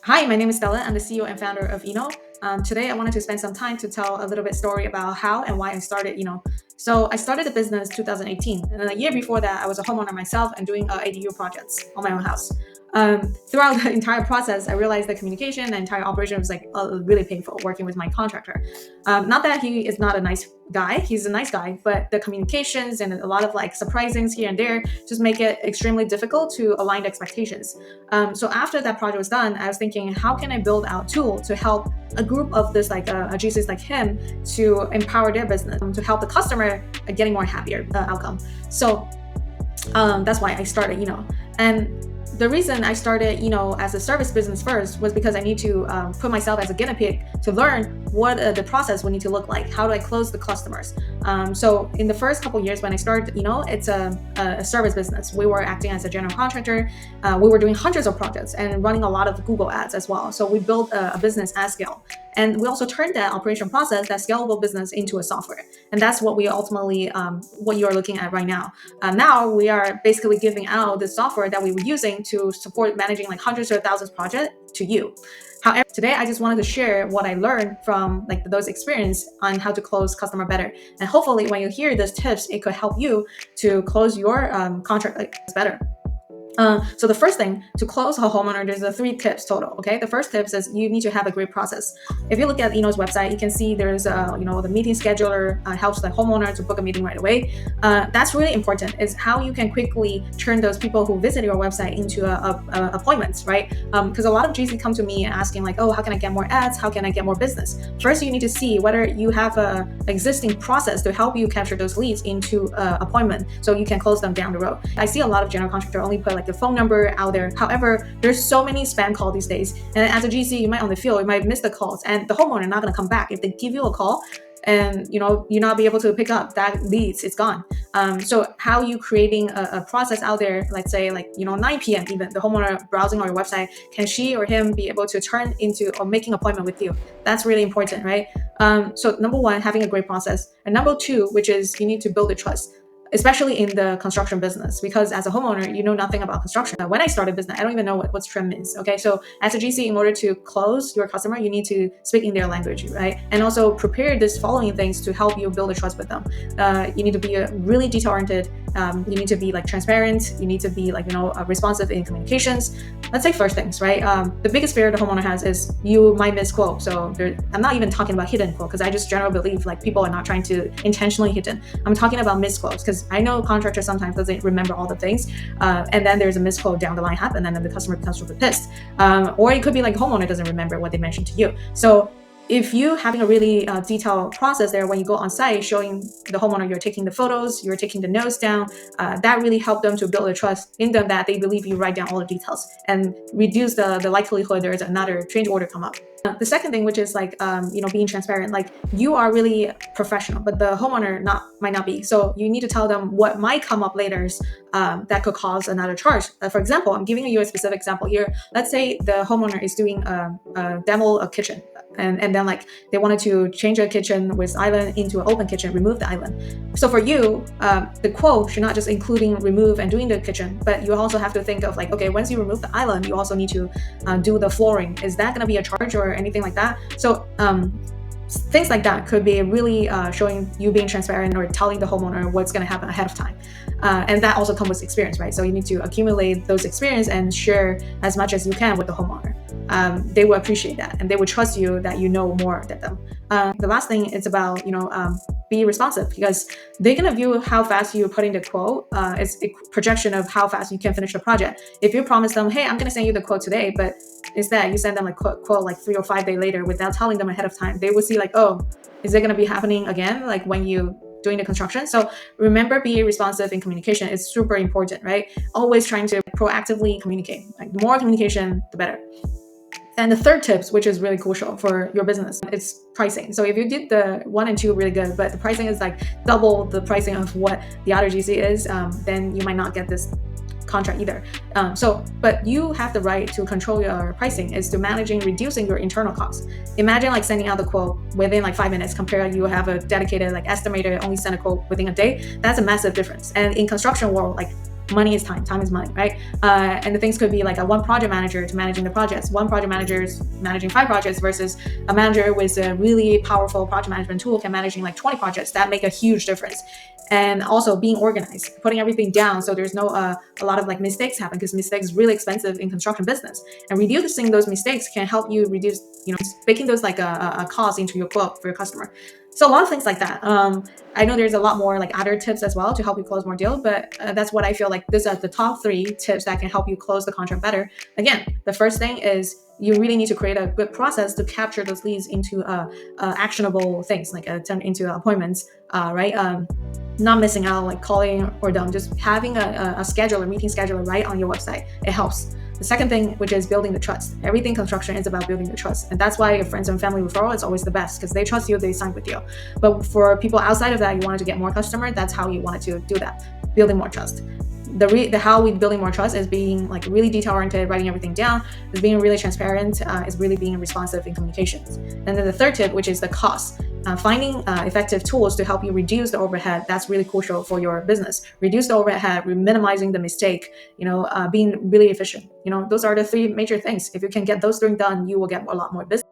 Hi, my name is Stella. I'm the CEO and founder of Today, I wanted to spend some time to tell a little bit story about how and why I started So I started the business 2018, and then a year before that, I was a homeowner myself and doing ADU projects on my own house. Throughout the entire process, I realized that communication, the entire operation was like really painful working with my contractor. Not that he is not a nice guy; he's a nice guy, but the communications and a lot of like surprisings here and there just make it extremely difficult to align the expectations. So after that project was done, I was thinking, how can I build out a tool to help a group of this like GCs like him to empower their business, to help the customer getting more happier outcome. So that's why I started, and the reason I started, as a service business first was because I need to put myself as a guinea pig to learn what the process would need to look like. How do I close the customers? So in the first couple of years when I started, it's a service business. We were acting as a general contractor. We were doing hundreds of projects and running a lot of Google ads as well. So we built a business at scale. And we also turned that operation process, that scalable business, into a software. And that's what we ultimately, what you are looking at right now. Now we are basically giving out the software that we were using to support managing like hundreds or thousands of projects to you. However, today I just wanted to share what I learned from like those experience on how to close customer better. And hopefully when you hear those tips, it could help you to close your contract like better. So the first thing to close a homeowner, there's 3 tips total. Okay, the first tip is you need to have a great process. If you look at Eno's website, you can see there's the meeting scheduler helps the homeowner to book a meeting right away. That's really important. Is how you can quickly turn those people who visit your website into appointments, right? Because a lot of GC come to me asking like, oh, how can I get more ads? How can I get more business? First, you need to see whether you have a existing process to help you capture those leads into appointment, so you can close them down the road. I see a lot of general contractor only put like the phone number out there. However, there's so many spam calls these days, and as a GC, you might on the field, you might miss the calls, and the homeowner not going to come back if they give you a call and you not be able to pick up that leads, it's gone. So how you creating a process out there, let's say like 9 p.m. even the homeowner browsing on your website, can she or him be able to turn into or making an appointment with you? That's really important, right? So number 1, having a great process, and number 2, which is you need to build the trust, especially in the construction business, because as a homeowner, you know nothing about construction. When I started business, I don't even know what trim is. Okay, so as a GC, in order to close your customer, you need to speak in their language, right? And also prepare this following things to help you build a trust with them. You need to be really detail oriented. You need to be like transparent. You need to be like responsive in communications. Let's say first things, right? The biggest fear the homeowner has is you might miss quote. So I'm not even talking about hidden quote, because I just generally believe like people are not trying to intentionally hidden. I'm talking about misquotes, because I know contractors sometimes doesn't remember all the things, and then there's a misquote down the line happen, and then the customer becomes super pissed. Or it could be like homeowner doesn't remember what they mentioned to you. So if you having a really detailed process there, when you go on site, showing the homeowner you're taking the photos, you're taking the notes down, that really helped them to build a trust in them that they believe you write down all the details and reduce the likelihood there's another change order come up. The second thing, which is like being transparent, like you are really professional, but the homeowner might not be. So you need to tell them what might come up later that could cause another charge. For example, I'm giving you a specific example here. Let's say the homeowner is doing a demo a kitchen, and then like they wanted to change a kitchen with island into an open kitchen, remove the island. So for you, the quote should not just including remove and doing the kitchen, but you also have to think of like, okay, once you remove the island, you also need to do the flooring. Is that going to be a charge or anything like that? So things like that could be really showing you being transparent or telling the homeowner what's going to happen ahead of time. And that also comes with experience, right? So you need to accumulate those experience and share as much as you can with the homeowner. They will appreciate that, and they will trust you that you know more than them. The last thing is about be responsive, because they're gonna view how fast you put in the quote. It's a projection of how fast you can finish the project. If you promise them, hey, I'm gonna send you the quote today, but instead you send them a quote like 3 or 5 days later without telling them ahead of time, they will see like, oh, is it gonna be happening again? Like when you doing the construction. So remember, being responsive in communication is super important, right? Always trying to proactively communicate. Like the more communication, the better. And the third tips, which is really crucial for your business, it's pricing. So if you did the 1 and 2 really good, but the pricing is like double the pricing of what the other GC is, then you might not get this contract either. But you have the right to control your pricing, is to managing, reducing your internal costs. Imagine like sending out the quote within like 5 minutes, compared you have a dedicated like estimator only send a quote within a day. That's a massive difference. And in construction world, like money is time. Time is money, right? And the things could be like a one project manager to managing the projects. One project manager is managing 5 projects versus a manager with a really powerful project management tool can managing like 20 projects. That make a huge difference. And also being organized, putting everything down so there's no a lot of like mistakes happen, because mistakes is really expensive in construction business. And reducing those mistakes can help you reduce, baking those like a cost into your quote for your customer. So a lot of things like that. I know there's a lot more like other tips as well to help you close more deals, but that's what I feel like these are the top 3 tips that can help you close the contract better. Again, the first thing is you really need to create a good process to capture those leads into actionable things, like turn into appointments, right? Not missing out, like calling or them, just having a scheduler, meeting scheduler right on your website. It helps. The second thing, which is building the trust. Everything construction is about building the trust. And that's why your friends and family referral is always the best, because they trust you, they sign with you. But for people outside of that, you wanted to get more customers, that's how you wanted to do that, building more trust. The how we building more trust is being like really detail oriented, writing everything down, is being really transparent, is really being responsive in communications. And then the third tip, which is the cost. Finding effective tools to help you reduce the overhead, that's really crucial for your business. Reduce the overhead, minimizing the mistake, being really efficient. Those are the 3 major things. If you can get those 3 done, you will get a lot more business.